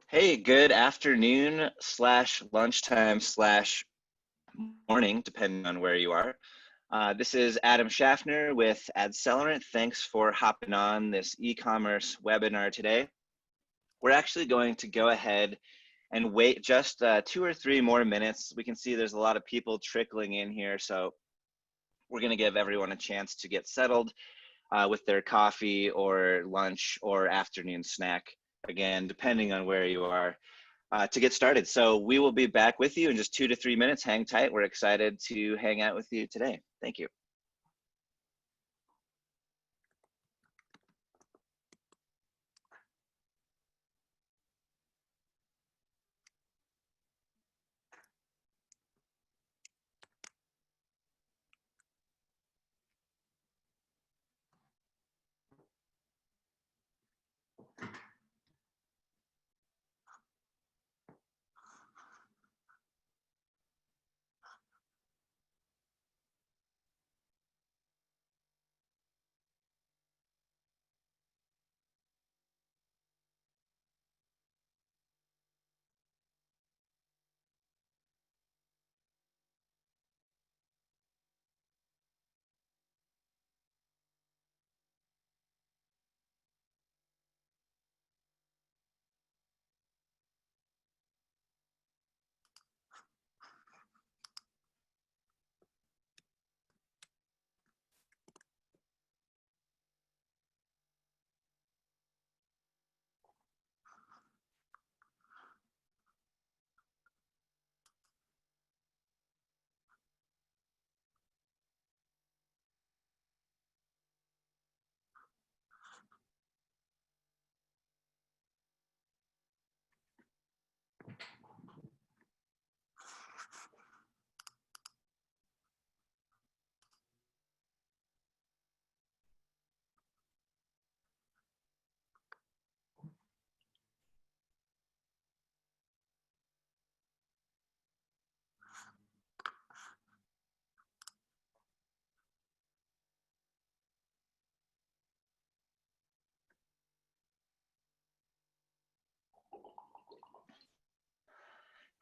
Hey, good afternoon slash lunchtime slash morning, depending on where you are. This is Adam Schaffner with AdCelerant. Thanks for hopping on this e-commerce webinar today. We're actually going to go ahead and wait just 2 or 3 more minutes. We can see there's a lot of people trickling in here, so we're going to give everyone a chance to get settled with their coffee or lunch or afternoon snack, again, depending on where you are. To get started. So we will be back with you in just 2 to 3 minutes. Hang tight. We're excited to hang out with you today. Thank you.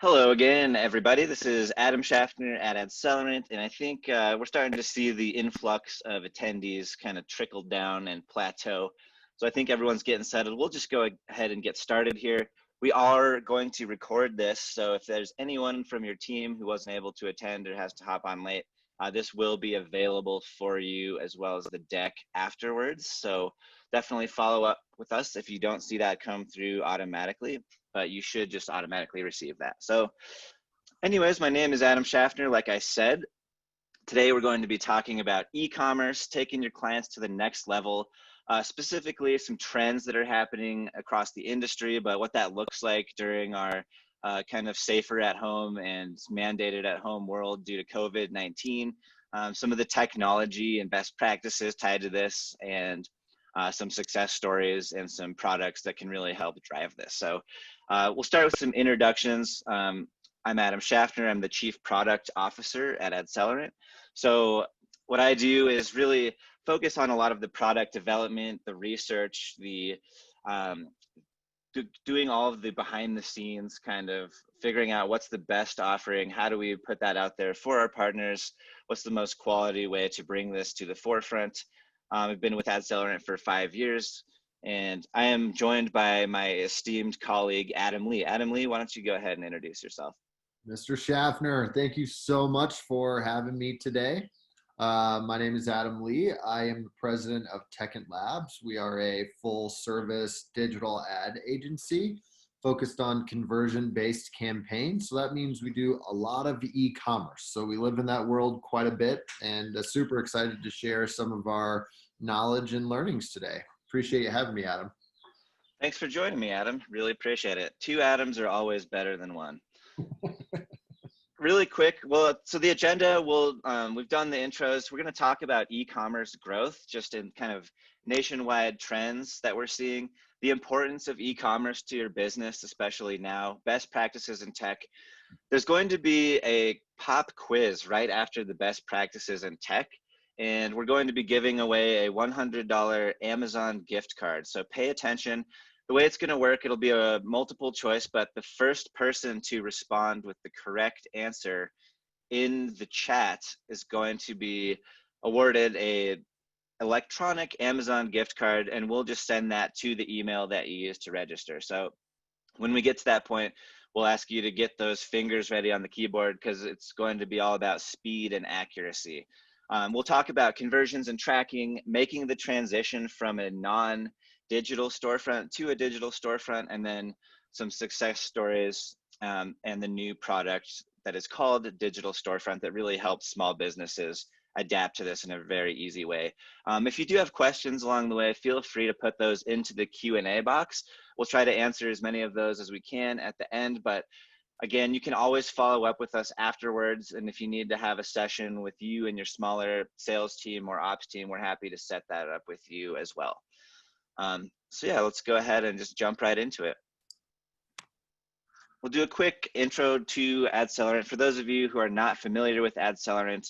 Hello again, everybody. This is Adam Schaffner at AdCelerant, and I think we're starting to see the influx of attendees kind of trickle down and plateau. So I think everyone's getting settled. We'll just go ahead and get started here. We are going to record this, so if there's anyone from your team who wasn't able to attend or has to hop on late, this will be available for you as well as the deck afterwards. So definitely follow up with us if you don't see that come through automatically, but you should just automatically receive that. So anyways, my name is Adam Schaffner. Like I said, today we're going to be talking about e-commerce, taking your clients to the next level, specifically some trends that are happening across the industry, but what that looks like during our kind of safer at home and mandated at home world due to COVID-19, some of the technology and best practices tied to this, and some success stories and some products that can really help drive this. So we'll start with some introductions. I'm Adam Schaffner. I'm the Chief Product Officer at AdCelerant. So what I do is really focus on a lot of the product development, the research, the doing all of the behind the scenes, kind of figuring out what's the best offering, how do we put that out there for our partners, what's the most quality way to bring this to the forefront. I've been with AdCelerant for 5 years, and I am joined by my esteemed colleague, Adam Lee. Adam Lee, why don't you go ahead and introduce yourself? Mr. Schaffner, thank you so much for having me today. My name is Adam Lee. I am the president of Techent Labs. We are a full service digital ad agency focused on conversion-based campaigns. So that means we do a lot of e-commerce. So we live in that world quite a bit, and super excited to share some of our knowledge and learnings today. Appreciate you having me, Adam. Thanks for joining me, Adam. Really appreciate it. Two Adams are always better than one. Really quick, well, so the agenda, we've done the intros. We're going to talk about e-commerce growth, just in kind of nationwide trends that we're seeing, the importance of e-commerce to your business, especially now, best practices in tech. There's going to be a pop quiz right after the best practices in tech, and we're going to be giving away a $100 Amazon gift card. So pay attention. the way it's going to work, it'll be a multiple choice, but the first person to respond with the correct answer in the chat is going to be awarded a electronic Amazon gift card, and we'll just send that to the email that you used to register. So when we get to that point, we'll ask you to get those fingers ready on the keyboard because it's going to be all about speed and accuracy. We'll talk about conversions and tracking, making the transition from a non-digital storefront to a digital storefront, and then some success stories and the new product that is called Digital Storefront that really helps small businesses adapt to this in a very easy way. If you do have questions along the way, feel free to put those into the Q&A box. We'll try to answer as many of those as we can at the end, but again, you can always follow up with us afterwards. And if you need to have a session with you and your smaller sales team or ops team, we're happy to set that up with you as well. So yeah, let's go ahead and just jump right into it. We'll do a quick intro to AdCellerant. For those of you who are not familiar with AdCellerant,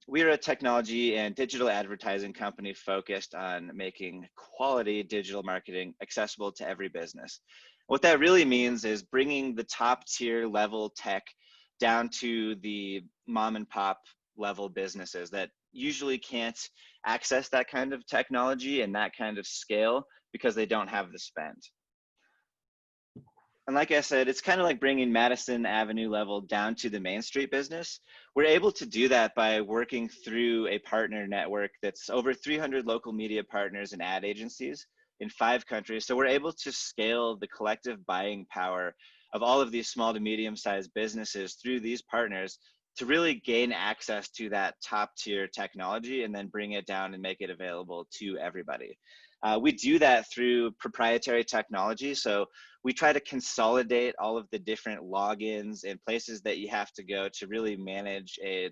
we are a technology and digital advertising company focused on making quality digital marketing accessible to every business. What that really means is bringing the top tier level tech down to the mom and pop level businesses that usually can't access that kind of technology and that kind of scale because they don't have the spend. And like I said, it's kind of like bringing Madison Avenue level down to the Main Street business. We're able to do that by working through a partner network that's over 300 local media partners and ad agencies in 5 countries. So we're able to scale the collective buying power of all of these small to medium-sized businesses through these partners to really gain access to that top tier technology and then bring it down and make it available to everybody. We do that through proprietary technology. So we try to consolidate all of the different logins and places that you have to go to really manage a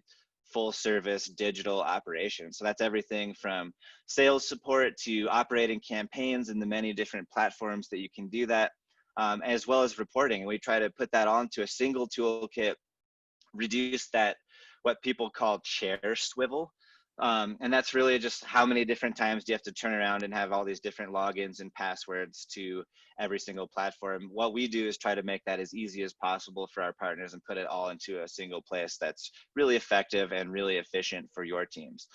full service digital operation. So that's everything from sales support to operating campaigns and the many different platforms that you can do that, as well as reporting. And we try to put that onto a single toolkit, reduce that, what people call chair swivel. And that's really just how many different times do you have to turn around and have all these different logins and passwords to every single platform. What we do is try to make that as easy as possible for our partners and put it all into a single place that's really effective and really efficient for your teams.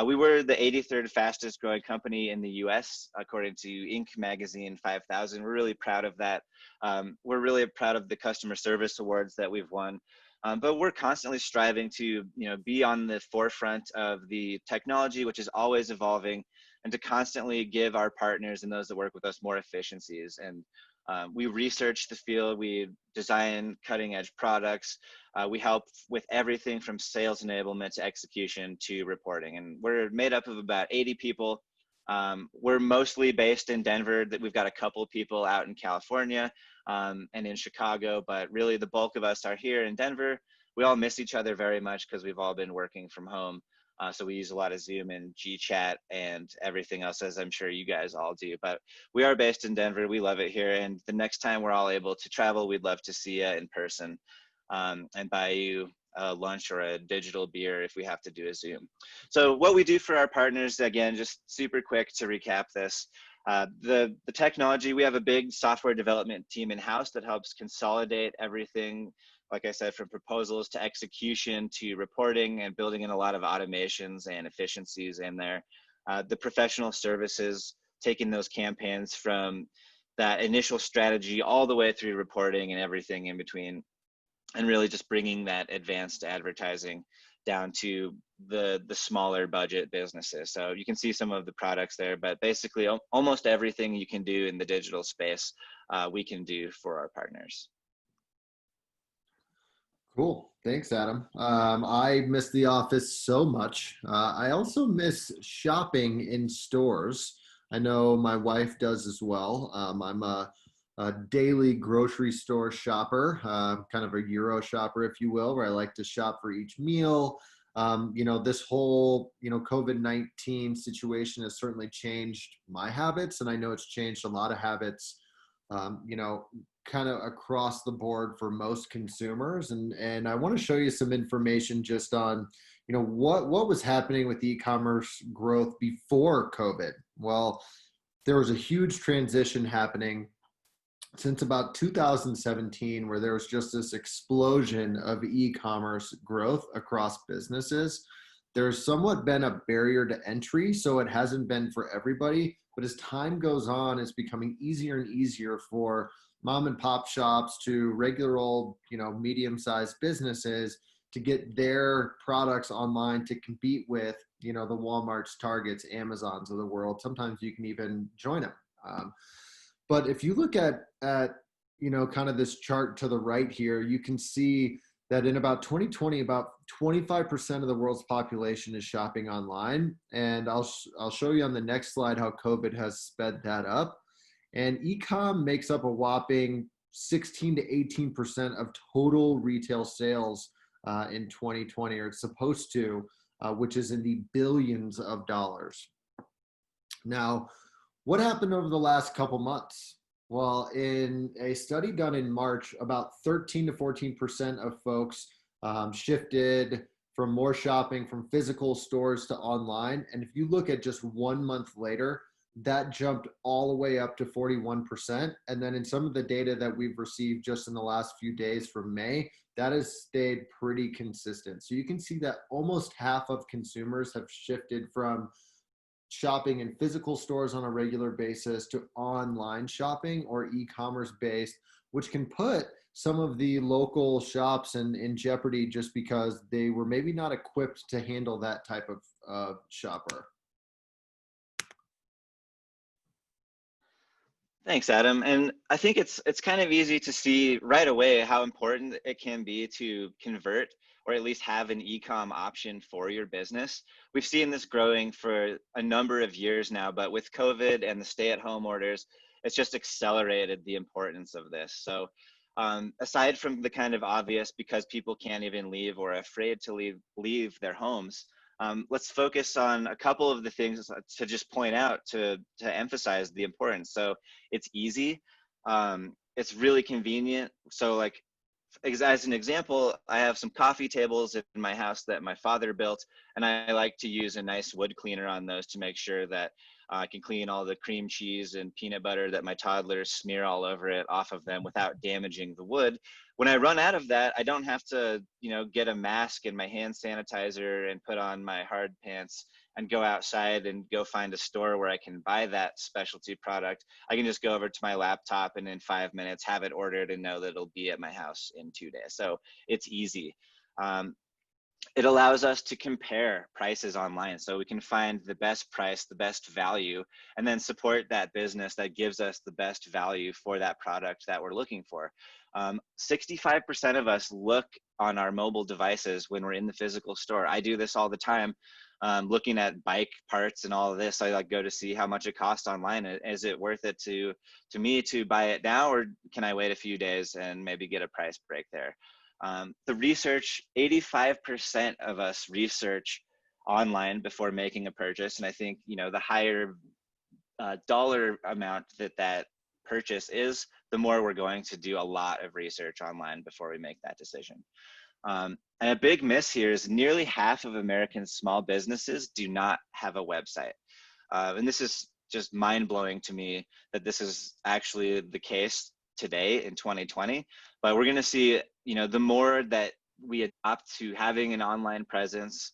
We were the 83rd fastest growing company in the US, according to Inc. magazine 5000. We're really proud of that. We're really proud of the customer service awards that we've won. But we're constantly striving to, be on the forefront of the technology, which is always evolving, and to constantly give our partners and those that work with us more efficiencies. And we research the field, we design cutting edge products, we help with everything from sales enablement to execution to reporting. And we're made up of about 80 people. We're mostly based in Denver. That we've got a couple people out in California and in Chicago, but really the bulk of us are here in Denver. We all miss each other very much because we've all been working from home. So we use a lot of Zoom and GChat and everything else, as I'm sure you guys all do. But we are based in Denver. We love it here. And the next time we're all able to travel, we'd love to see you in person and buy you a lunch or a digital beer if we have to do a Zoom. So what we do for our partners, again, just super quick to recap this. The technology, we have a big software development team in-house that helps consolidate everything, like I said, from proposals to execution to reporting and building in a lot of automations and efficiencies in there. The professional services, taking those campaigns from that initial strategy all the way through reporting and everything in between, and really just bringing that advanced advertising down to the smaller budget businesses. So you can see some of the products there, but basically almost everything you can do in the digital space, we can do for our partners. Cool. Thanks, Adam. I miss the office so much. I also miss shopping in stores. I know my wife does as well. I'm a daily grocery store shopper, kind of a Euro shopper, if you will, where I like to shop for each meal. This whole, COVID-19 situation has certainly changed my habits, and I know it's changed a lot of habits, kind of across the board for most consumers. And I want to show you some information just on, what was happening with e-commerce growth before COVID. Well, there was a huge transition happening since about 2017, where there was just this explosion of e-commerce growth across businesses. There's somewhat been a barrier to entry, so it hasn't been for everybody. But as time goes on, it's becoming easier and easier for mom and pop shops to regular old, medium-sized businesses to get their products online to compete with, the Walmarts, Targets, Amazons of the world. Sometimes you can even join them. But if you look at kind of this chart to the right here, you can see that in about 2020, about 25% of the world's population is shopping online. And I'll show you on the next slide how COVID has sped that up. And e-comm makes up a whopping 16 to 18% of total retail sales in 2020, or it's supposed to, which is in the billions of dollars. Now, what happened over the last couple months? Well, in a study done in March, about 13 to 14% of folks shifted from more shopping from physical stores to online. And if you look at just 1 month later, that jumped all the way up to 41%. And then in some of the data that we've received just in the last few days from May, that has stayed pretty consistent. So you can see that almost half of consumers have shifted from shopping in physical stores on a regular basis to online shopping or e-commerce based, which can put some of the local shops in jeopardy just because they were maybe not equipped to handle that type of shopper. Thanks, Adam. And I think it's kind of easy to see right away how important it can be to convert or at least have an e-comm option for your business. We've seen this growing for a number of years now, but with COVID and the stay-at-home orders, it's just accelerated the importance of this. So aside from the kind of obvious, because people can't even leave or are afraid to leave their homes, let's focus on a couple of the things to just point out to emphasize the importance. So it's easy, it's really convenient. So like, as an example, I have some coffee tables in my house that my father built, and I like to use a nice wood cleaner on those to make sure that I can clean all the cream cheese and peanut butter that my toddlers smear all over it off of them without damaging the wood. When I run out of that, I don't have to, get a mask and my hand sanitizer and put on my hard pants and go outside and go find a store where I can buy that specialty product. I can just go over to my laptop and in 5 minutes have it ordered and know that it'll be at my house in 2 days. So it's easy. It allows us to compare prices online, so we can find the best price, the best value, and then support that business that gives us the best value for that product that we're looking for. 65% of us look on our mobile devices when we're in the physical store. I do this all the time, looking at bike parts and all of this. I like go to see how much it costs online. Is it worth it to me to buy it now, or can I wait a few days and maybe get a price break there? The research, 85% of us research online before making a purchase. And I think, the higher dollar amount that purchase is, the more we're going to do a lot of research online before we make that decision. And a big miss here is nearly half of American small businesses do not have a website. And this is just mind-blowing to me that this is actually the case today in 2020. But we're going to see, the more that we adopt to having an online presence,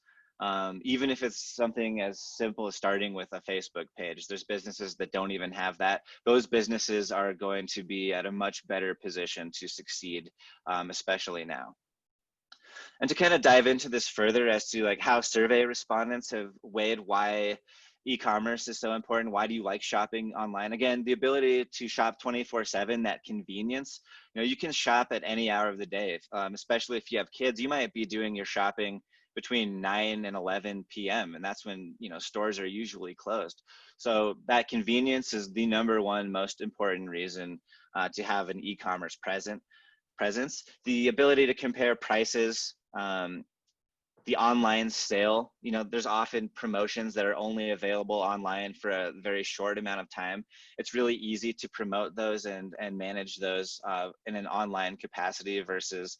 even if it's something as simple as starting with a Facebook page. There's businesses that don't even have that. Those businesses are going to be at a much better position to succeed, especially now. And to kind of dive into this further as to like how survey respondents have weighed why e-commerce is so important. Why do you like shopping online? Again, the ability to shop 24/7, that convenience. You can shop at any hour of the day, especially if you have kids. You might be doing your shopping between 9 and 11 p.m. and that's when stores are usually closed. So that convenience is the number one most important reason to have an e-commerce presence. The ability to compare prices, the online sale, there's often promotions that are only available online for a very short amount of time. It's really easy to promote those and manage those in an online capacity versus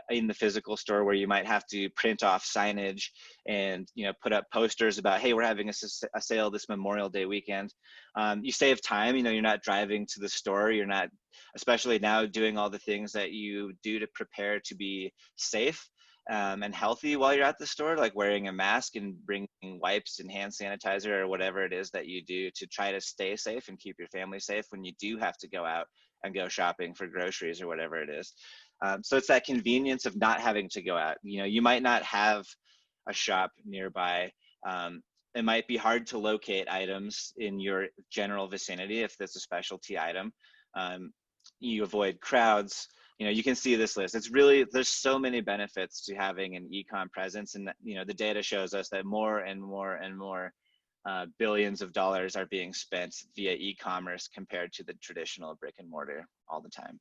in the physical store, where you might have to print off signage and put up posters about, hey, we're having a sale this Memorial Day weekend. You save time. You're not driving to the store. You're not, especially now, doing all the things that you do to prepare to be safe and healthy while you're at the store, like wearing a mask and bringing wipes and hand sanitizer or whatever it is that you do to try to stay safe and keep your family safe when you do have to go out and go shopping for groceries or whatever it is. So it's that convenience of not having to go out. You might not have a shop nearby. It might be hard to locate items in your general vicinity if there's a specialty item. You avoid crowds. You can see this list. It's really, there's so many benefits to having an e-com presence, and the data shows us that more and more and more billions of dollars are being spent via e-commerce compared to the traditional brick and mortar all the time.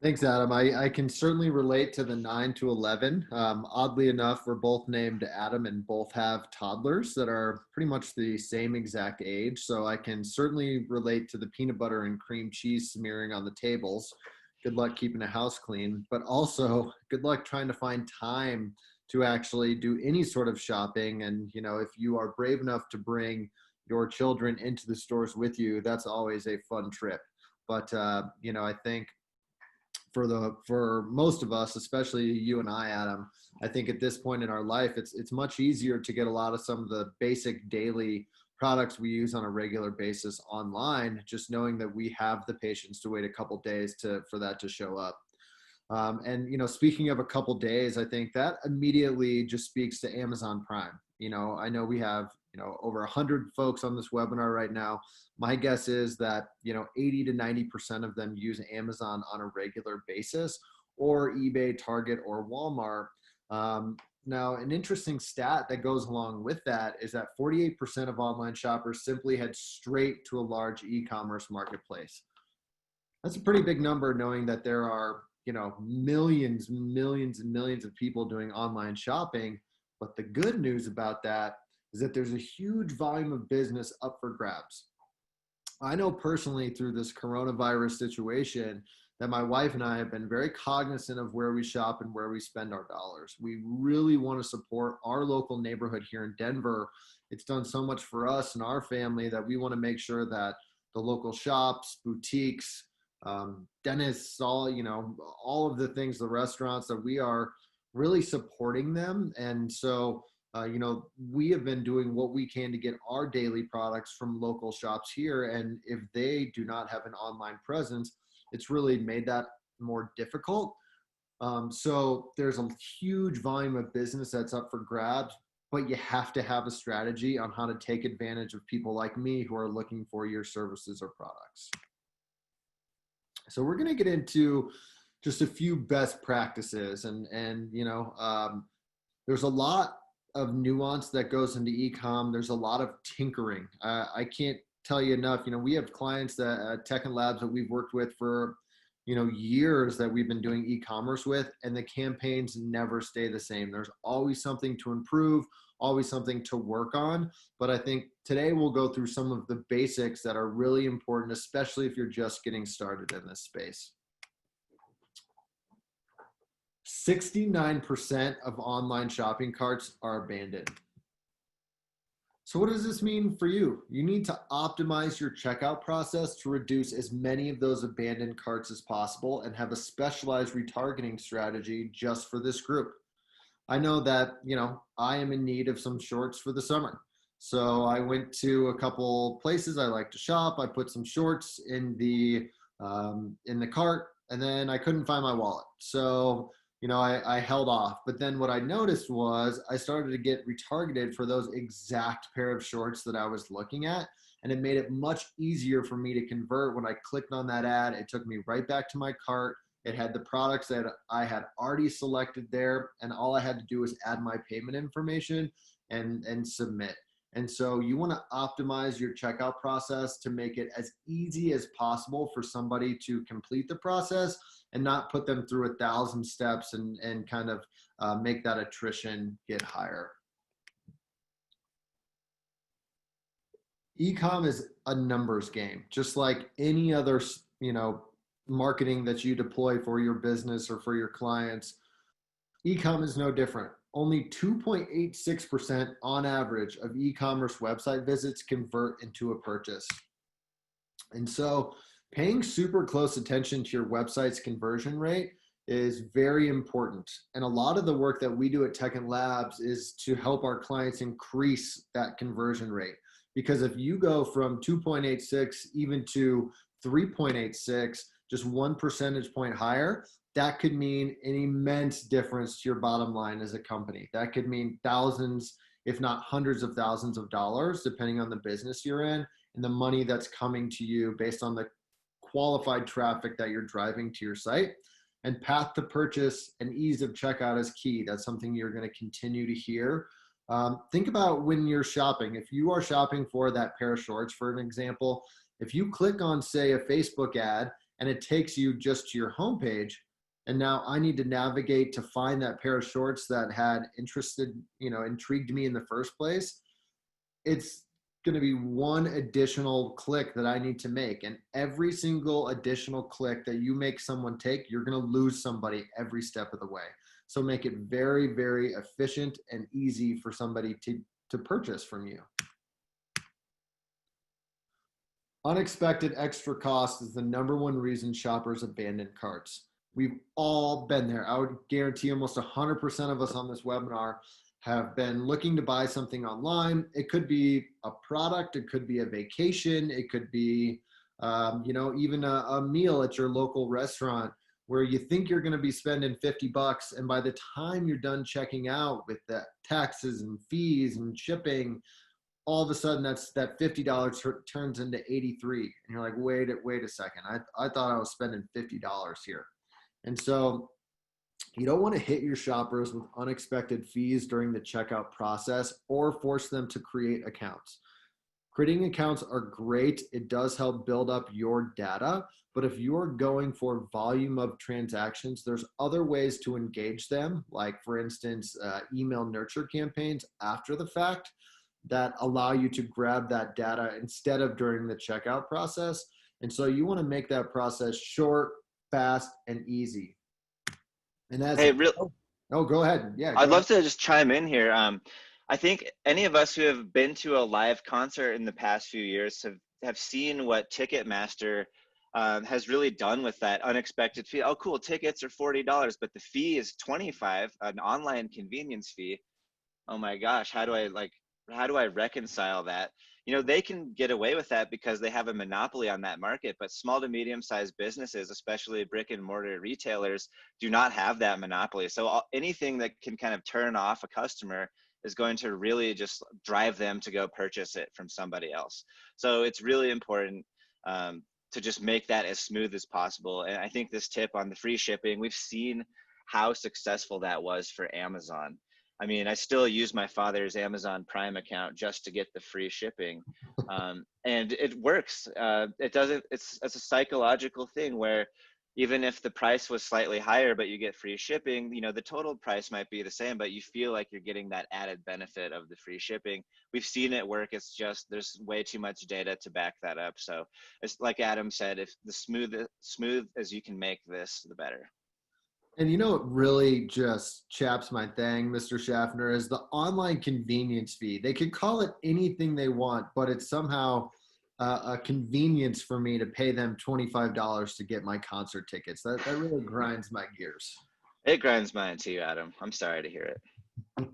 Thanks, Adam. I can certainly relate to the 9 to 11. Oddly enough, we're both named Adam and both have toddlers that are pretty much the same exact age. So I can certainly relate to the peanut butter and cream cheese smearing on the tables. Good luck keeping a house clean, but also good luck trying to find time to actually do any sort of shopping. And, if you are brave enough to bring your children into the stores with you, that's always a fun trip. But, I think for most of us, especially you and I, Adam, I think at this point in our life, it's much easier to get a lot of some of the basic daily products we use on a regular basis online, just knowing that we have the patience to wait a couple days for that to show up. And speaking of a couple days, I think that immediately just speaks to Amazon Prime. I know we have over 100 folks on this webinar right now. My guess is that 80 to 90% of them use Amazon on a regular basis, or eBay, Target, or Walmart. Now, an interesting stat that goes along with that is that 48% of online shoppers simply head straight to a large e-commerce marketplace. That's a pretty big number, knowing that there are millions and millions of people doing online shopping. But the good news about that is that there's a huge volume of business up for grabs. I know personally through this coronavirus situation that my wife and I have been very cognizant of where we shop and where we spend our dollars. We really want to support our local neighborhood here in Denver. It's done so much for us and our family that we want to make sure that the local shops, boutiques, dentists, all of the things, the restaurants, that we are really supporting them. And so we have been doing what we can to get our daily products from local shops here. And if they do not have an online presence, it's really made that more difficult. So there's a huge volume of business that's up for grabs, but you have to have a strategy on how to take advantage of people like me who are looking for your services or products. So we're going to get into just a few best practices, and there's a lot of nuance that goes into e-com. There's a lot of tinkering. I can't tell you enough. We have clients that Tech and Labs that we've worked with for years that we've been doing e-commerce with, and the campaigns never stay the same. There's always something to improve, always something to work on. But I think today we'll go through some of the basics that are really important, especially if you're just getting started in this space. 69% of online shopping carts are abandoned. So what does this mean for you? You need to optimize your checkout process to reduce as many of those abandoned carts as possible and have a specialized retargeting strategy just for this group. I know that, I am in need of some shorts for the summer. So I went to a couple places I like to shop. I put some shorts in the cart, and then I couldn't find my wallet. So I held off. But then what I noticed was I started to get retargeted for those exact pair of shorts that I was looking at. And it made it much easier for me to convert. When I clicked on that ad, it took me right back to my cart. It had the products that I had already selected there. And all I had to do was add my payment information and submit. And so you want to optimize your checkout process to make it as easy as possible for somebody to complete the process and not put them through 1,000 steps and kind of make that attrition get higher. E-comm is a numbers game, just like any other, marketing that you deploy for your business or for your clients. E-comm is no different. Only 2.86% on average of e-commerce website visits convert into a purchase. And so paying super close attention to your website's conversion rate is very important. And a lot of the work that we do at Tech and Labs is to help our clients increase that conversion rate. Because if you go from 2.86 even to 3.86, just 1 percentage point higher, that could mean an immense difference to your bottom line as a company. That could mean thousands, if not hundreds of thousands of dollars, depending on the business you're in and the money that's coming to you based on the qualified traffic that you're driving to your site. And path to purchase and ease of checkout is key. That's something you're going to continue to hear. Think about when you're shopping. If you are shopping for that pair of shorts, for an example, if you click on, say, a Facebook ad and it takes you just to your homepage, and now I need to navigate to find that pair of shorts that had intrigued me in the first place, it's going to be one additional click that I need to make. And every single additional click that you make someone take, you're going to lose somebody every step of the way. So make it very, very efficient and easy for somebody to purchase from you. Unexpected extra cost is the #1 reason shoppers abandon carts. We've all been there. I would guarantee almost 100% of us on this webinar have been looking to buy something online. It could be a product, it could be a vacation, it could be even a meal at your local restaurant where you think you're going to be spending $50, and by the time you're done checking out with the taxes and fees and shipping, all of a sudden that $50 turns into $83, and you're like, wait a second, I thought I was spending $50 here. And so you don't want to hit your shoppers with unexpected fees during the checkout process or force them to create accounts. Creating accounts are great. It does help build up your data, but if you're going for volume of transactions, there's other ways to engage them, like for instance, email nurture campaigns after the fact that allow you to grab that data instead of during the checkout process. And so you want to make that process short, fast, and easy. And as go ahead. Yeah, I'd love to just chime in here. I think any of us who have been to a live concert in the past few years have seen what Ticketmaster has really done with that unexpected fee. Oh, cool, tickets are $40, but the fee is $25, an online convenience fee. Oh my gosh, how do I reconcile that? They can get away with that because they have a monopoly on that market, but small to medium-sized businesses, especially brick and mortar retailers, do not have that monopoly. So anything that can kind of turn off a customer is going to really just drive them to go purchase it from somebody else. So it's really important to just make that as smooth as possible. And I think this tip on the free shipping, we've seen how successful that was for Amazon. I mean, I still use my father's Amazon Prime account just to get the free shipping. And it works. It's a psychological thing where even if the price was slightly higher, but you get free shipping, the total price might be the same, but you feel like you're getting that added benefit of the free shipping. We've seen it work. It's just, there's way too much data to back that up. So it's like Adam said, if the smooth as you can make this, the better. And what really just chaps my thing, Mr. Schaffner, is the online convenience fee. They could call it anything they want, but it's somehow a convenience for me to pay them $25 to get my concert tickets. That really grinds my gears. It grinds mine too, Adam. I'm sorry to hear it.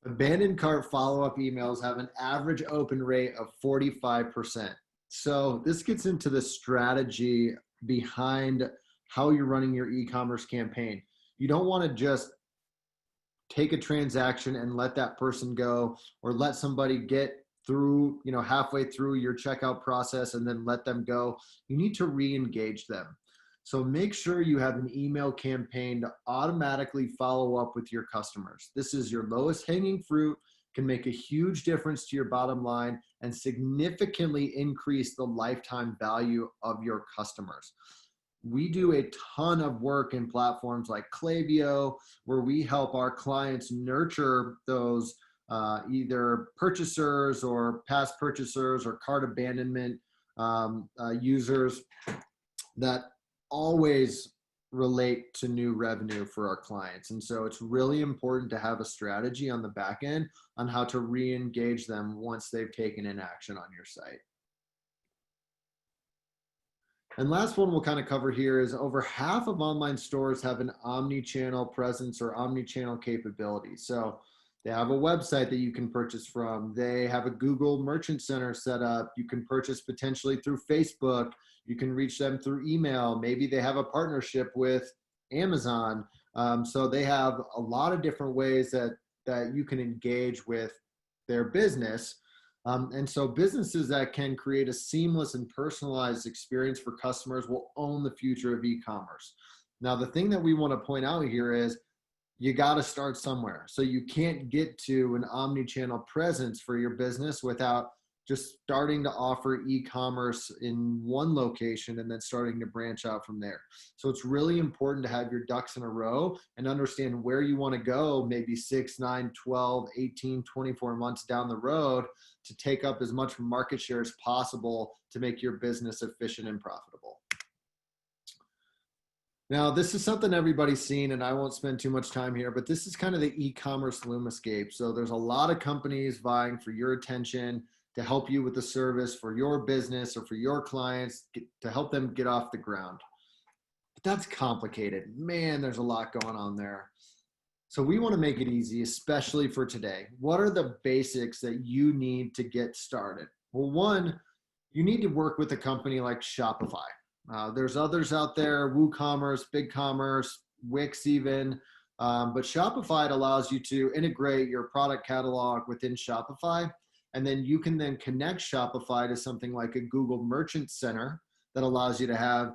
Abandoned cart follow-up emails have an average open rate of 45%. So this gets into the strategy behind how you're running your e-commerce campaign. You don't want to just take a transaction and let that person go, or let somebody get through, halfway through your checkout process and then let them go. You need to re-engage them. So make sure you have an email campaign to automatically follow up with your customers. This is your lowest hanging fruit. can make a huge difference to your bottom line and significantly increase the lifetime value of your customers. We do a ton of work in platforms like Klaviyo, where we help our clients nurture those either purchasers or past purchasers or cart abandonment users that always relate to new revenue for our clients. And so it's really important to have a strategy on the back end on how to re-engage them once they've taken in action on your site. And last one we'll kind of cover here is over half of online stores have an omni-channel presence or omni-channel capability. So they have a website that you can purchase from. They have a Google Merchant Center set up. You can purchase potentially through Facebook. You can reach them through email. Maybe they have a partnership with Amazon. So they have a lot of different ways that you can engage with their business. And so businesses that can create a seamless and personalized experience for customers will own the future of e-commerce. Now, the thing that we want to point out here is you got to start somewhere. So you can't get to an omni-channel presence for your business without just starting to offer e-commerce in one location and then starting to branch out from there. So it's really important to have your ducks in a row and understand where you want to go, maybe 6, 9, 12, 18, 24 months down the road to take up as much market share as possible to make your business efficient and profitable. Now, this is something everybody's seen, and I won't spend too much time here, but this is kind of the e-commerce LoomEscape. So there's a lot of companies vying for your attention to help you with the service for your business or for your clients to help them get off the ground. But that's complicated. Man, there's a lot going on there. So we want to make it easy, especially for today. What are the basics that you need to get started? Well, one, you need to work with a company like Shopify. There's others out there, WooCommerce, BigCommerce, Wix even, but Shopify allows you to integrate your product catalog within Shopify, and then you can then connect Shopify to something like a Google Merchant Center that allows you to have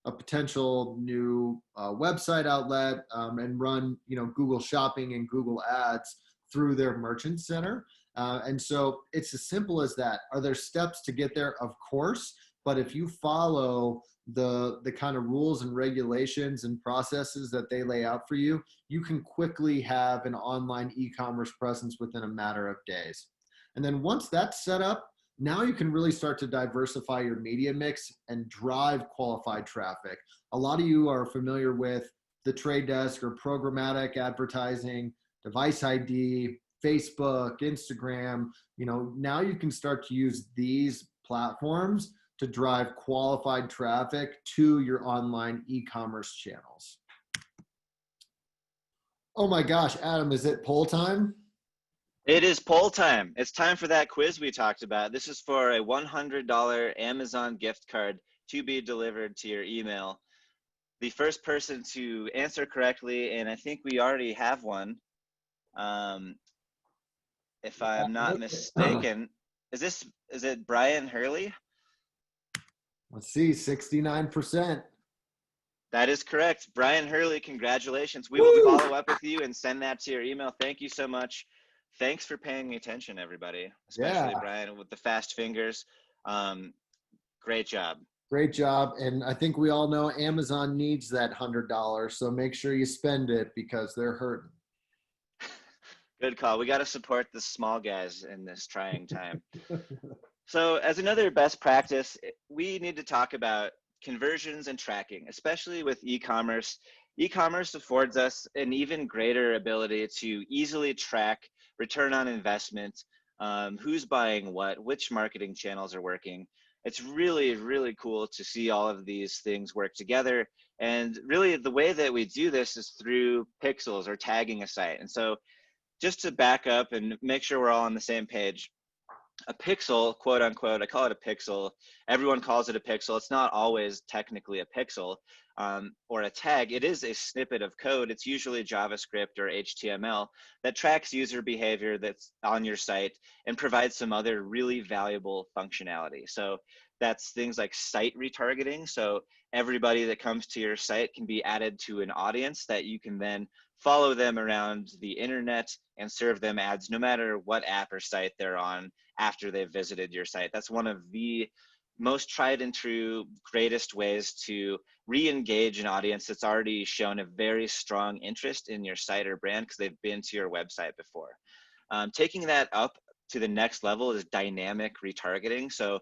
a potential new website outlet and run, Google Shopping and Google Ads through their Merchant Center. And so it's as simple as that. Are there steps to get there? Of course. But if you follow the kind of rules and regulations and processes that they lay out for you, you can quickly have an online e-commerce presence within a matter of days. And then once that's set up, now you can really start to diversify your media mix and drive qualified traffic. A lot of you are familiar with the Trade Desk or programmatic advertising, device ID, Facebook, Instagram. Now you can start to use these platforms to drive qualified traffic to your online e-commerce channels. Oh my gosh, Adam, is it poll time? It is poll time. It's time for that quiz we talked about. This is for a $100 Amazon gift card to be delivered to your email. The first person to answer correctly, and I think we already have one, if I'm not mistaken, is it Brian Hurley? Let's see, 69%. That is correct. Brian Hurley, congratulations. We will follow up with you and send that to your email. Thank you so much. Thanks for paying attention, everybody, especially Brian with the fast fingers. Great job. Great job. And I think we all know Amazon needs that $100. So make sure you spend it because they're hurting. Good call. We got to support the small guys in this trying time. So as another best practice, we need to talk about conversions and tracking, especially with e-commerce. E-commerce affords us an even greater ability to easily track return on investment, who's buying what, which marketing channels are working. It's really, really cool to see all of these things work together. And really the way that we do this is through pixels or tagging a site. And so just to back up and make sure we're all on the same page, a pixel, quote unquote, I call it a pixel. Everyone calls it a pixel. It's not always technically a pixel or a tag. It is a snippet of code. It's usually JavaScript or HTML that tracks user behavior that's on your site and provides some other really valuable functionality. So that's things like site retargeting. So everybody that comes to your site can be added to an audience that you can then follow them around the internet and serve them ads no matter what app or site they're on after they've visited your site. That's one of the most tried and true, greatest ways to re-engage an audience that's already shown a very strong interest in your site or brand because they've been to your website before. Taking that up to the next level is dynamic retargeting. So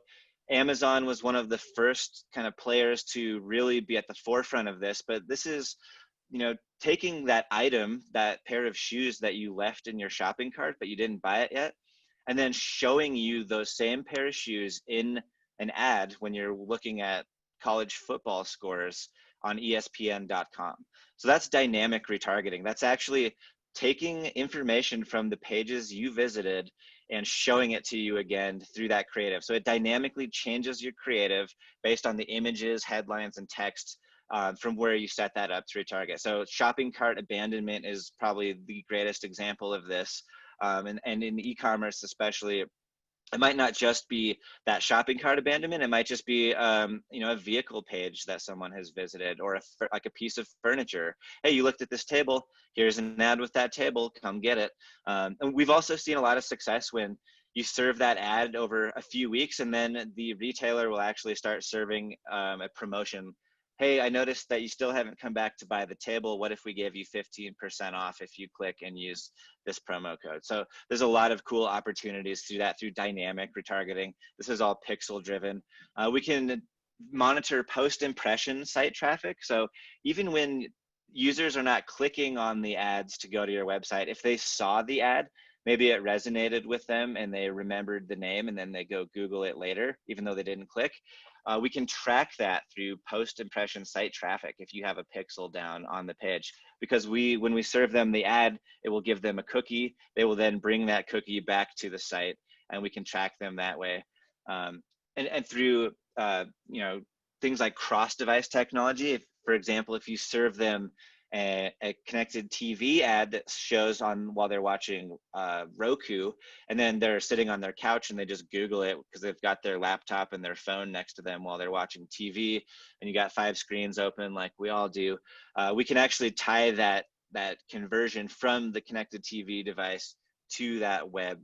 Amazon was one of the first kind of players to really be at the forefront of this, but this is, taking that item, that pair of shoes that you left in your shopping cart, but you didn't buy it yet, and then showing you those same pair of shoes in an ad when you're looking at college football scores on ESPN.com. So that's dynamic retargeting. That's actually taking information from the pages you visited and showing it to you again through that creative. So it dynamically changes your creative based on the images, headlines, and text from where you set that up to retarget. So shopping cart abandonment is probably the greatest example of this. And in e-commerce especially, it might not just be that shopping cart abandonment. It might just be, a vehicle page that someone has visited, or like a piece of furniture. Hey, you looked at this table. Here's an ad with that table. Come get it. And we've also seen a lot of success when you serve that ad over a few weeks, and then the retailer will actually start serving a promotion. Hey, I noticed that you still haven't come back to buy the table. What if we gave you 15% off if you click and use this promo code? So there's a lot of cool opportunities through that, through dynamic retargeting. This is all pixel driven. We can monitor post-impression site traffic. So even when users are not clicking on the ads to go to your website, if they saw the ad, maybe it resonated with them and they remembered the name, and then they go Google it later, even though they didn't click. We can track that through post-impression site traffic if you have a pixel down on the page, because when we serve them the ad, it will give them a cookie. They will then bring that cookie back to the site, and we can track them that way. And through things like cross-device technology. For example, if you serve them a connected TV ad that shows on while they're watching Roku, and then they're sitting on their couch and they just Google it because they've got their laptop and their phone next to them while they're watching TV, and you got 5 screens open like we all do, we can actually tie that conversion from the connected TV device to that web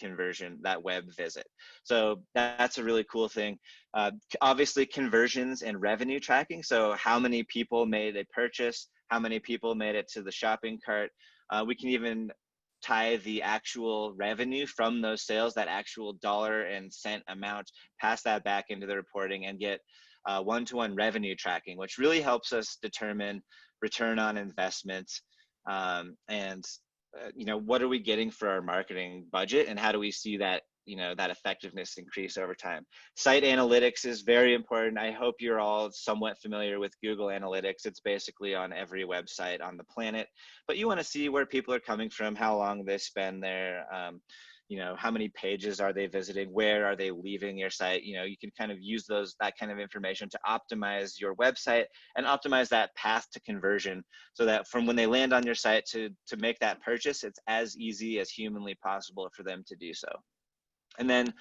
conversion, that web visit. So that's a really cool thing. Obviously, conversions and revenue tracking. So how many people made a purchase, how many people made it to the shopping cart. We can even tie the actual revenue from those sales, that actual dollar and cent amount, pass that back into the reporting and get one-to-one revenue tracking, which really helps us determine return on investment and what are we getting for our marketing budget, and how do we see that that effectiveness increase over time. Site analytics is very important. I hope you're all somewhat familiar with Google Analytics. It's basically on every website on the planet, but you want to see where people are coming from, how long they spend there, how many pages are they visiting, where are they leaving your site. You can kind of use that kind of information to optimize your website and optimize that path to conversion, so that from when they land on your site to make that purchase, it's as easy as humanly possible for them to do so. And then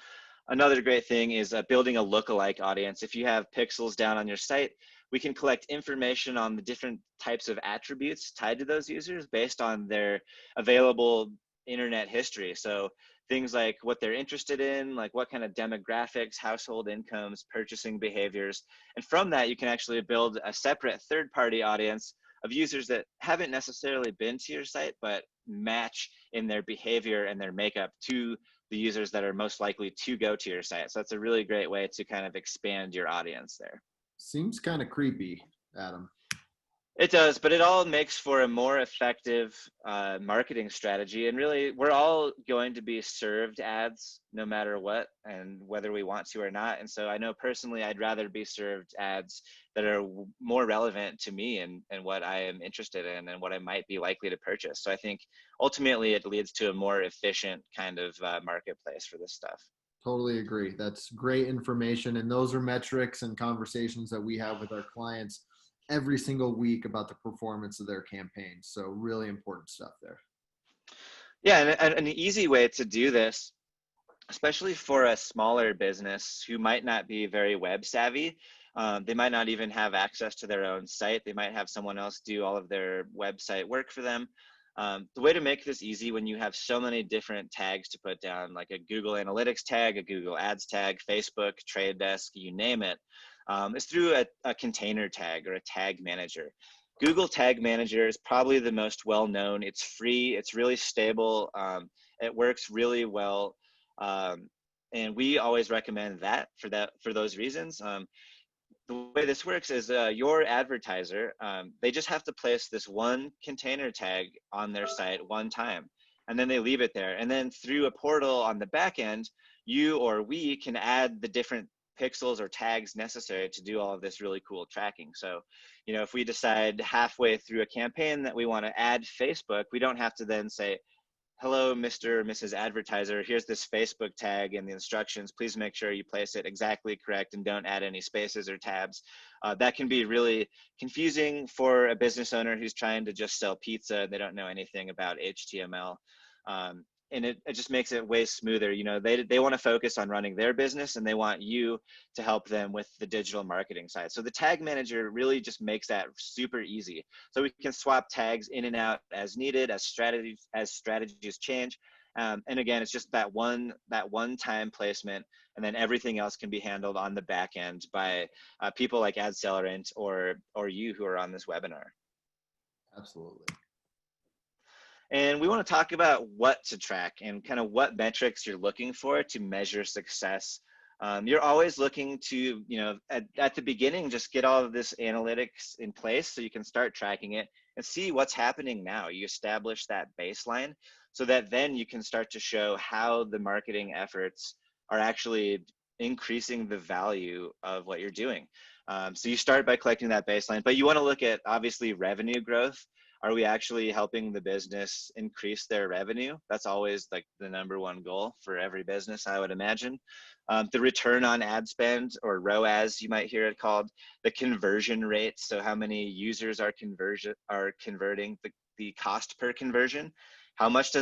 another great thing is building a lookalike audience. If you have pixels down on your site, we can collect information on the different types of attributes tied to those users based on their available internet history. So things like what they're interested in, like what kind of demographics, household incomes, purchasing behaviors. And from that, you can actually build a separate third-party audience of users that haven't necessarily been to your site, but match in their behavior and their makeup to the users that are most likely to go to your site. So that's a really great way to kind of expand your audience there. Seems kind of creepy, Adam. It does, but it all makes for a more effective marketing strategy. And really, we're all going to be served ads no matter what, and whether we want to or not. And so I know personally, I'd rather be served ads that are more relevant to me and what I am interested in and what I might be likely to purchase. So I think ultimately it leads to a more efficient kind of marketplace for this stuff. Totally agree. That's great information. And those are metrics and conversations that we have with our clients every single week about the performance of their campaigns. So really important stuff there. Yeah, and an easy way to do this, especially for a smaller business who might not be very web savvy, They might not even have access to their own site. They might have someone else do all of their website work for them. The way to make this easy when you have so many different tags to put down, like a Google Analytics tag, a Google Ads tag, Facebook, Trade Desk, you name it, is through a container tag or a tag manager. Google Tag Manager is probably the most well-known. It's free. It's really stable. It works really well, and we always recommend that for those reasons. The way this works is your advertiser, they just have to place this one container tag on their site one time, and then they leave it there. And then through a portal on the back end, you or we can add the different pixels or tags necessary to do all of this really cool tracking. So, if we decide halfway through a campaign that we want to add Facebook, we don't have to then say, hello, Mr. or Mrs. Advertiser, here's this Facebook tag and the instructions. Please make sure you place it exactly correct and don't add any spaces or tabs. That can be really confusing for a business owner who's trying to just sell pizza. They don't know anything about HTML. And it just makes it way smoother. They want to focus on running their business, and they want you to help them with the digital marketing side. So the tag manager really just makes that super easy. So we can swap tags in and out as needed, as strategies change. And again, it's just that one time placement, and then everything else can be handled on the back end by people like AdCellerant or you who are on this webinar. Absolutely. And we want to talk about what to track and kind of what metrics you're looking for to measure success. You're always looking to, at the beginning, just get all of this analytics in place so you can start tracking it and see what's happening now. You establish that baseline so that then you can start to show how the marketing efforts are actually increasing the value of what you're doing. So you start by collecting that baseline, but you want to look at obviously revenue growth. Are we actually helping the business increase their revenue? That's always like the number one goal for every business, I would imagine. The return on ad spend, or ROAS, you might hear it called, the conversion rate. So how many users are converting, the cost per conversion. How much do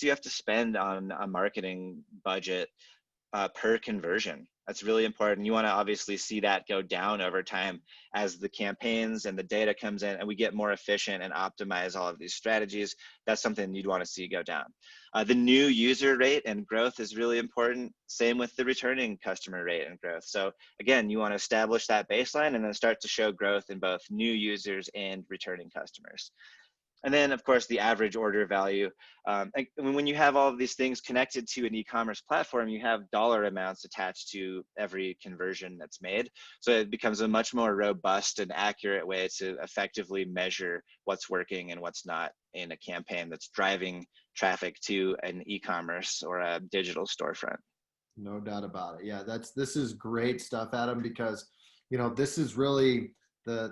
you have to spend on a marketing budget per conversion? That's really important. You want to obviously see that go down over time as the campaigns and the data comes in and we get more efficient and optimize all of these strategies. That's something you'd want to see go down. The new user rate and growth is really important. Same with the returning customer rate and growth. So again, you want to establish that baseline and then start to show growth in both new users and returning customers. And then, of course, the average order value. When you have all of these things connected to an e-commerce platform, you have dollar amounts attached to every conversion that's made. So it becomes a much more robust and accurate way to effectively measure what's working and what's not in a campaign that's driving traffic to an e-commerce or a digital storefront. No doubt about it. Yeah, this is great stuff, Adam, because this is really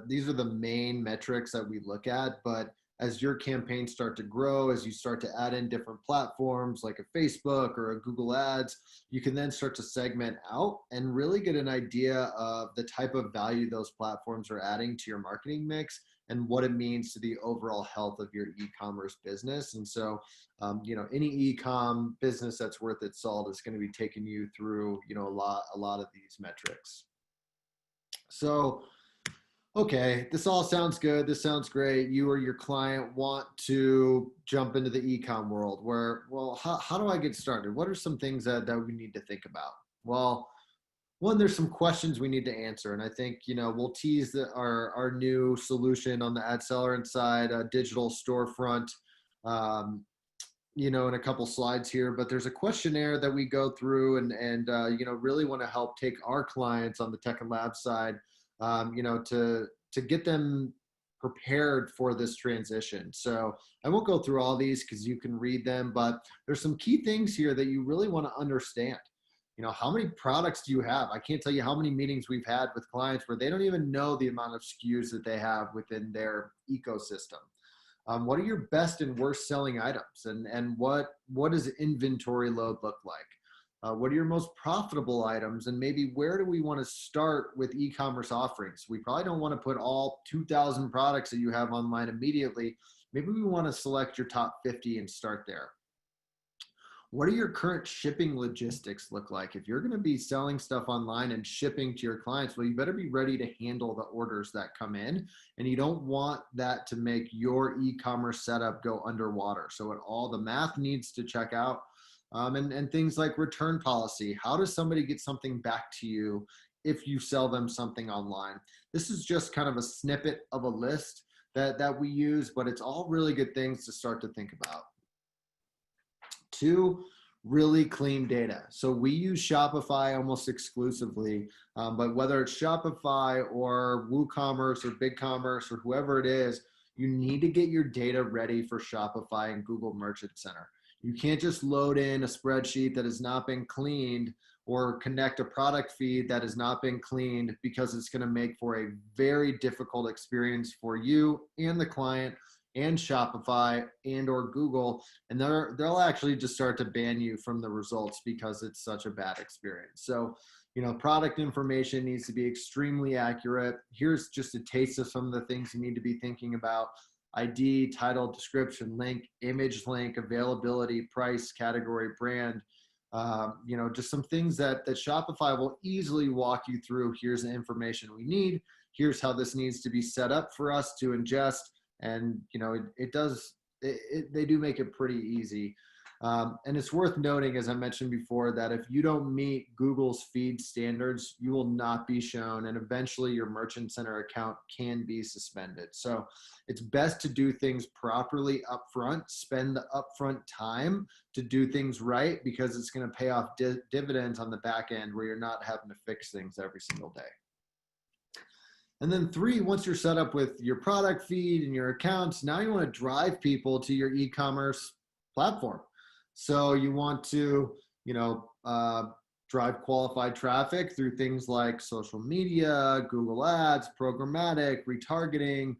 these are the main metrics that we look at. But as your campaigns start to grow, as you start to add in different platforms like a Facebook or a Google Ads, you can then start to segment out and really get an idea of the type of value those platforms are adding to your marketing mix and what it means to the overall health of your e-commerce business. And so, any e-com business that's worth its salt is going to be taking you through, a lot of these metrics. So, okay, this all sounds good. This sounds great. You or your client want to jump into the e-com world how do I get started? What are some things that we need to think about? Well, one, there's some questions we need to answer. And I think, we'll tease our new solution on the AdCellerant side, a digital storefront, in a couple slides here, but there's a questionnaire that we go through and really want to help take our clients on the Tech and Lab side, to get them prepared for this transition. So I won't go through all these because you can read them, but there's some key things here that you really want to understand. How many products do you have? I can't tell you how many meetings we've had with clients where they don't even know the amount of SKUs that they have within their ecosystem. What are your best and worst selling items? And what does inventory load look like? What are your most profitable items? And maybe where do we want to start with e-commerce offerings? We probably don't want to put all 2,000 products that you have online immediately. Maybe we want to select your top 50 and start there. What do your current shipping logistics look like? If you're going to be selling stuff online and shipping to your clients, well, you better be ready to handle the orders that come in. And you don't want that to make your e-commerce setup go underwater. So all the math needs to check out. And things like return policy. How does somebody get something back to you if you sell them something online? This is just kind of a snippet of a list that we use, but it's all really good things to start to think about. Two, really clean data. So we use Shopify almost exclusively, but whether it's Shopify or WooCommerce or BigCommerce or whoever it is, you need to get your data ready for Shopify and Google Merchant Center. You can't just load in a spreadsheet that has not been cleaned or connect a product feed that has not been cleaned, because it's going to make for a very difficult experience for you and the client and Shopify and or Google, and they'll actually just start to ban you from the results because it's such a bad experience. So, product information needs to be extremely accurate. Here's just a taste of some of the things you need to be thinking about: ID, title, description, link, image link, availability, price, category, brand. Just some things that Shopify will easily walk you through. Here's the information we need. Here's how this needs to be set up for us to ingest. And they do make it pretty easy. And it's worth noting, as I mentioned before, that if you don't meet Google's feed standards, you will not be shown, and eventually your Merchant Center account can be suspended. So it's best to do things properly upfront, spend the upfront time to do things right, because it's going to pay off dividends on the back end where you're not having to fix things every single day. And then three, once you're set up with your product feed and your accounts, now you want to drive people to your e-commerce platform. So you want to, drive qualified traffic through things like social media, Google Ads, programmatic, retargeting,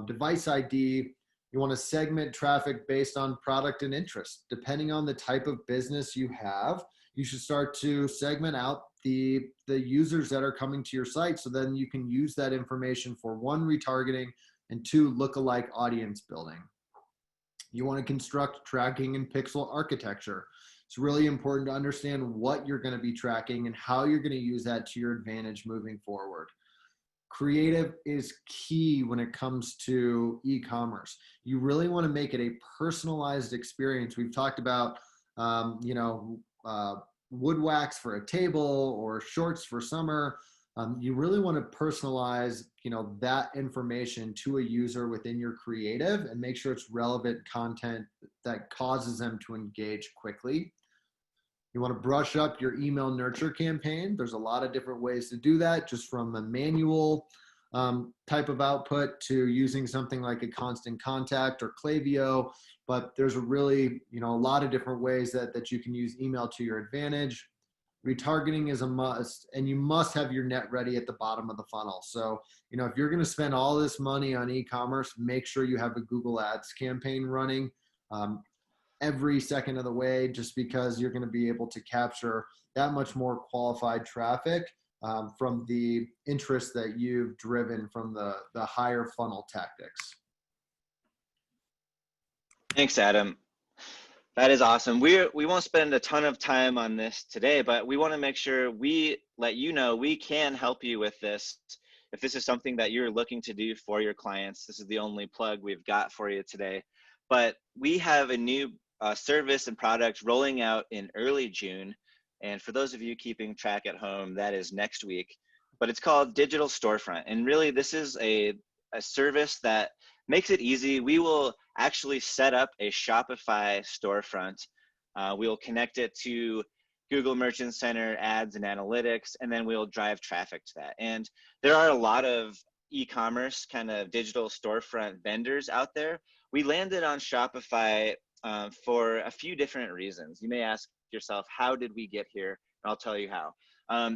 device ID. You want to segment traffic based on product and interest. Depending on the type of business you have, you should start to segment out the users that are coming to your site, so then you can use that information for one, retargeting, and two, lookalike audience building. You want to construct tracking and pixel architecture. It's really important to understand what you're going to be tracking and how you're going to use that to your advantage moving forward. Creative is key when it comes to e-commerce. You really want to make it a personalized experience. We've talked about, wood wax for a table or shorts for summer. You really want to personalize, that information to a user within your creative, and make sure it's relevant content that causes them to engage quickly. You want to brush up your email nurture campaign. There's a lot of different ways to do that, just from a manual type of output to using something like a Constant Contact or Klaviyo. But there's a really, a lot of different ways that you can use email to your advantage. Retargeting is a must, and you must have your net ready at the bottom of the funnel. So, if you're going to spend all this money on e-commerce, make sure you have a Google Ads campaign running every second of the way, just because you're going to be able to capture that much more qualified traffic from the interest that you've driven from the higher funnel tactics. Thanks, Adam. That is awesome. We won't spend a ton of time on this today, but we want to make sure we let you know we can help you with this. If this is something that you're looking to do for your clients, this is the only plug we've got for you today. But we have a new service and product rolling out in early June. And for those of you keeping track at home, that is next week. But it's called Digital Storefront. And really, this is a service that makes it easy. We will actually set up a Shopify storefront. We'll connect it to Google Merchant Center, ads and analytics, and then we'll drive traffic to that. And there are a lot of e-commerce kind of digital storefront vendors out there. We landed on Shopify for a few different reasons. You may ask yourself, how did we get here? And I'll tell you how.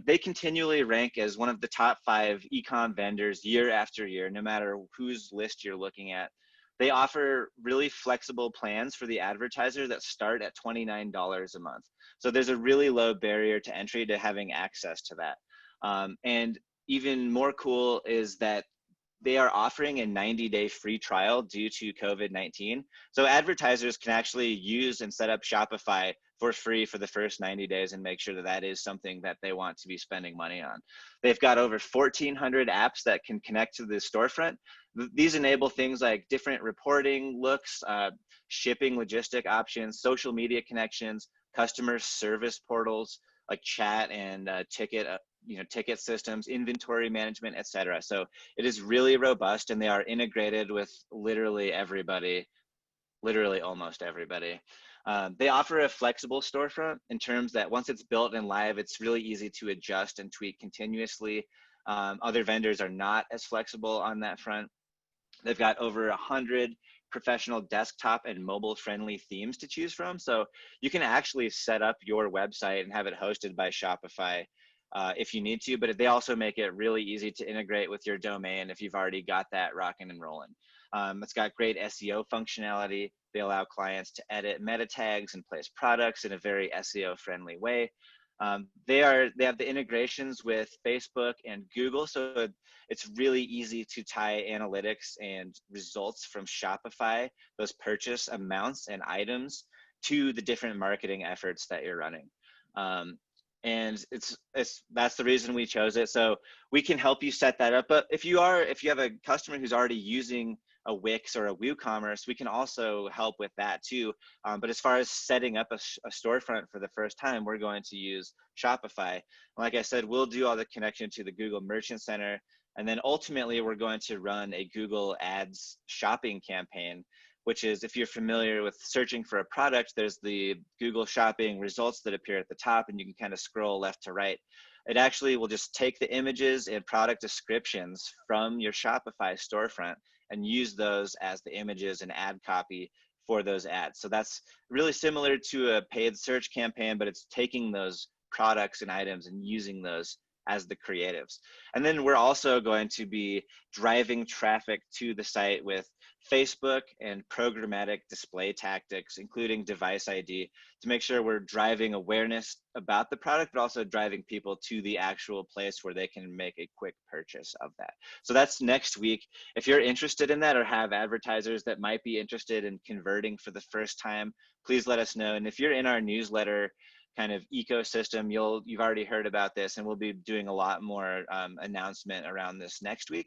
They continually rank as one of the top 5 e-com vendors year after year, no matter whose list you're looking at. They offer really flexible plans for the advertiser that start at $29 a month. So there's a really low barrier to entry to having access to that. And even more cool is that they are offering a 90-day free trial due to COVID-19. So advertisers can actually use and set up Shopify for free for the first 90 days and make sure that that is something that they want to be spending money on. They've got over 1,400 apps that can connect to the storefront. These enable things like different reporting looks, shipping logistic options, social media connections, customer service portals like chat and ticket systems, inventory management, etc. So it is really robust, and they are integrated with literally everybody, literally almost everybody. They offer a flexible storefront in terms that once it's built and live, it's really easy to adjust and tweak continuously. Other vendors are not as flexible on that front. They've got over 100 professional desktop and mobile friendly themes to choose from. So you can actually set up your website and have it hosted by Shopify if you need to, but they also make it really easy to integrate with your domain if you've already got that rocking and rolling. It's got great SEO functionality. They allow clients to edit meta tags and place products in a very SEO friendly way. They have the integrations with Facebook and Google, so it's really easy to tie analytics and results from Shopify, those purchase amounts and items, to the different marketing efforts that you're running. And that's the reason we chose it. So we can help you set that up. But if you have a customer who's already using a Wix or a WooCommerce, we can also help with that too. But as far as setting up a storefront for the first time, we're going to use Shopify. Like I said, we'll do all the connection to the Google Merchant Center. And then ultimately, we're going to run a Google Ads shopping campaign, which is, if you're familiar with searching for a product, there's the Google Shopping results that appear at the top, and you can kind of scroll left to right. It actually will just take the images and product descriptions from your Shopify storefront and use those as the images and ad copy for those ads. So that's really similar to a paid search campaign, but it's taking those products and items and using those as the creatives. And then we're also going to be driving traffic to the site with Facebook and programmatic display tactics, including device ID, to make sure we're driving awareness about the product, but also driving people to the actual place where they can make a quick purchase of that. So that's next week. If you're interested in that or have advertisers that might be interested in converting for the first time, please let us know. And if you're in our newsletter kind of ecosystem, you've already heard about this, and we'll be doing a lot more announcement around this next week.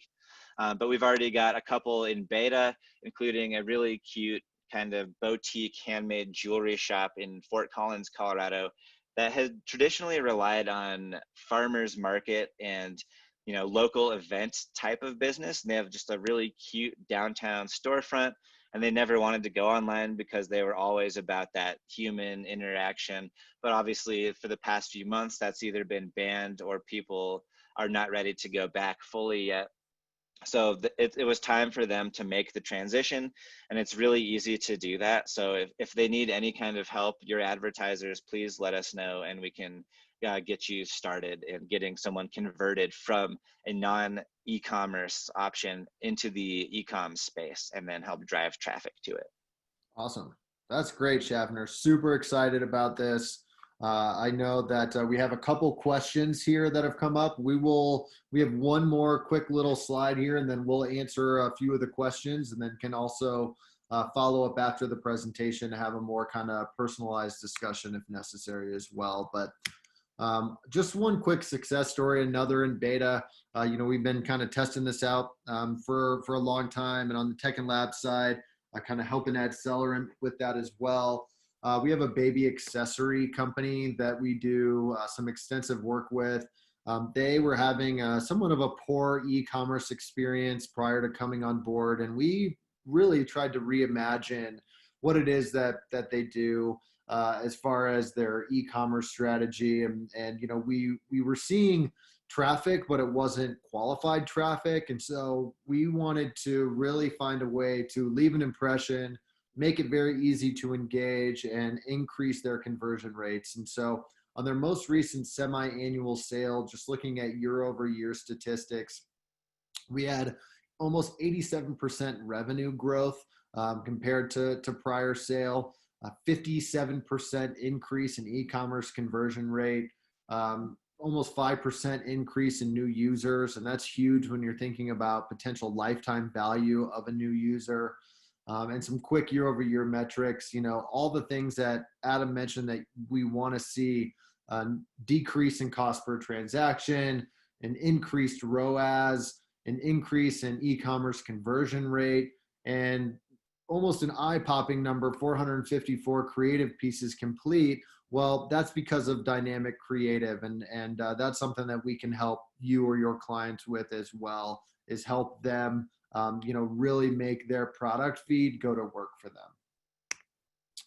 But we've already got a couple in beta, including a really cute kind of boutique handmade jewelry shop in Fort Collins, Colorado, that has traditionally relied on farmers market and local event type of business. And they have just a really cute downtown storefront, and they never wanted to go online because they were always about that human interaction. But obviously for the past few months, that's either been banned or people are not ready to go back fully yet. So it was time for them to make the transition, and it's really easy to do that. So if they need any kind of help, your advertisers, please let us know, and we can get you started in getting someone converted from a non-e-commerce option into the e-com space, and then help drive traffic to it. Awesome. That's great, Schaffner. Super excited about this. I know that we have a couple questions here that have come up. We have one more quick little slide here, and then we'll answer a few of the questions, and then can also follow up after the presentation to have a more kind of personalized discussion if necessary as well. But just one quick success story, another in beta. We've been kind of testing this out for a long time, and on the Tech and Lab side, kind of helping Accelerant with that as well. We have a baby accessory company that we do some extensive work with. They were having somewhat of a poor e-commerce experience prior to coming on board, and we really tried to reimagine what it is that they do as far as their e-commerce strategy. And we were seeing traffic, but it wasn't qualified traffic, and so we wanted to really find a way to leave an impression, make it very easy to engage, and increase their conversion rates. And so on their most recent semi-annual sale, just looking at year-over-year statistics, we had almost 87% revenue growth compared to prior sale, a 57% increase in e-commerce conversion rate, almost 5% increase in new users. And that's huge when you're thinking about potential lifetime value of a new user. and some quick year-over-year metrics. All the things that Adam mentioned that we want to see: decrease in cost per transaction, an increased ROAS, an increase in e-commerce conversion rate, and almost an eye-popping number: 454 creative pieces complete. Well, that's because of dynamic creative, and that's something that we can help you or your clients with as well, is help them really make their product feed go to work for them.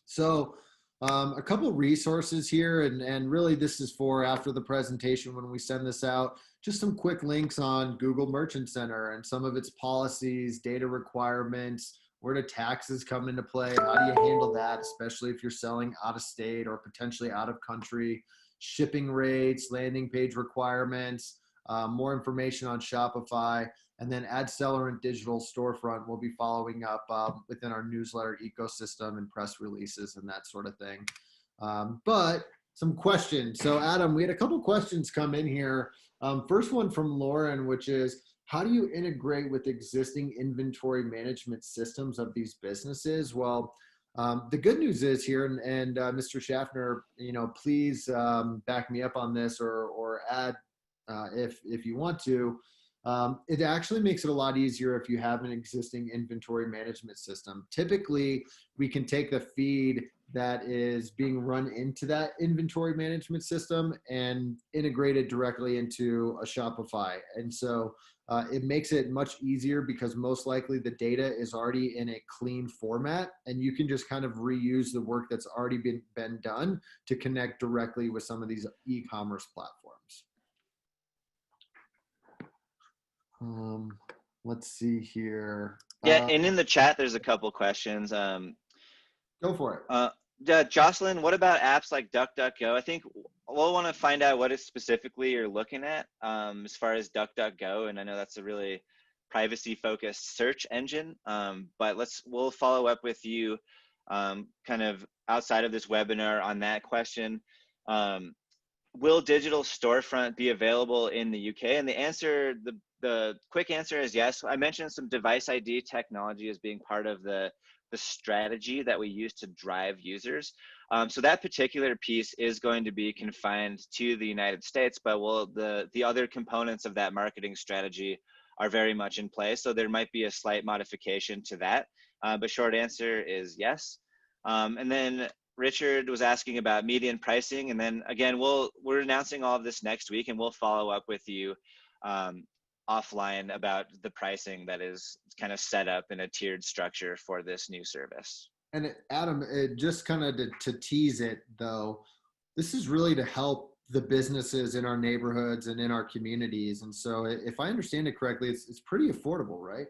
So a couple resources here, and really this is for after the presentation when we send this out, just some quick links on Google Merchant Center and some of its policies, data requirements, where do taxes come into play, how do you handle that, especially if you're selling out of state or potentially out of country, shipping rates, landing page requirements, more information on Shopify, and then AdCellerant Digital Storefront will be following up within our newsletter ecosystem and press releases and that sort of thing. But some questions. So Adam, we had a couple questions come in here. First one from Lauren, which is, how do you integrate with existing inventory management systems of these businesses? Well, the good news is here, and Mr. Schaffner, please back me up on this or add if you want to. It actually makes it a lot easier if you have an existing inventory management system. Typically, we can take the feed that is being run into that inventory management system and integrate it directly into a Shopify. And so it makes it much easier because most likely the data is already in a clean format, and you can just kind of reuse the work that's already been done to connect directly with some of these e-commerce platforms. Let's see here. Yeah, and in the chat, there's a couple questions. Go for it. Jocelyn, what about apps like DuckDuckGo? I think we'll want to find out what is specifically you're looking at as far as DuckDuckGo, and I know that's a really privacy-focused search engine. But we'll follow up with you kind of outside of this webinar on that question. Will digital storefront be available in the UK? And the answer, the quick answer is yes. I mentioned some device ID technology as being part of the strategy that we use to drive users. So that particular piece is going to be confined to the United States, but the other components of that marketing strategy are very much in place. So there might be a slight modification to that, but short answer is yes. And then Richard was asking about median pricing. And then again, we're announcing all of this next week, and we'll follow up with you offline about the pricing that is kind of set up in a tiered structure for this new service. And Adam, just kind of to tease it though, this is really to help the businesses in our neighborhoods and in our communities. And so if I understand it correctly, it's pretty affordable, right?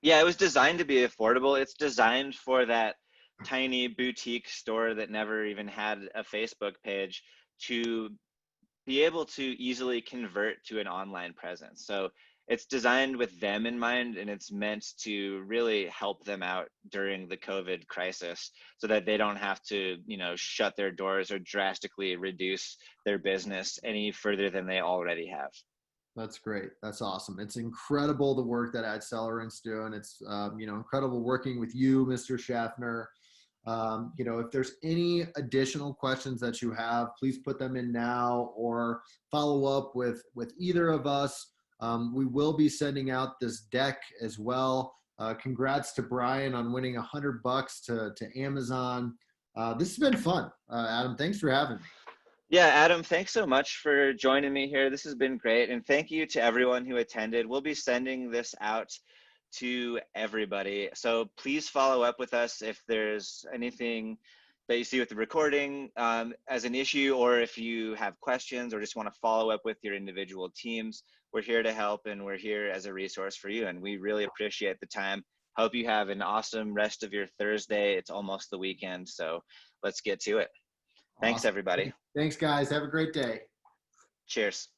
Yeah, it was designed to be affordable. It's designed for that tiny boutique store that never even had a Facebook page to be able to easily convert to an online presence. So it's designed with them in mind, and it's meant to really help them out during the COVID crisis so that they don't have to, shut their doors or drastically reduce their business any further than they already have. That's great. That's awesome. It's incredible the work that AdCellerant's doing. It's incredible working with you, Mr. Schaffner. If there's any additional questions that you have, please put them in now or follow up with either of us. We will be sending out this deck as well. Congrats to Brian on winning $100 to Amazon. This has been fun. Adam, thanks for having me. Yeah, Adam, thanks so much for joining me here. This has been great. And thank you to everyone who attended. We'll be sending this out to everybody. So please follow up with us if there's anything that you see with the recording as an issue, or if you have questions or just want to follow up with your individual teams. We're here to help, and we're here as a resource for you. And we really appreciate the time. Hope you have an awesome rest of your Thursday. It's almost the weekend, so let's get to it. Thanks, Awesome. everybody. Thanks, guys. Have a great day. Cheers.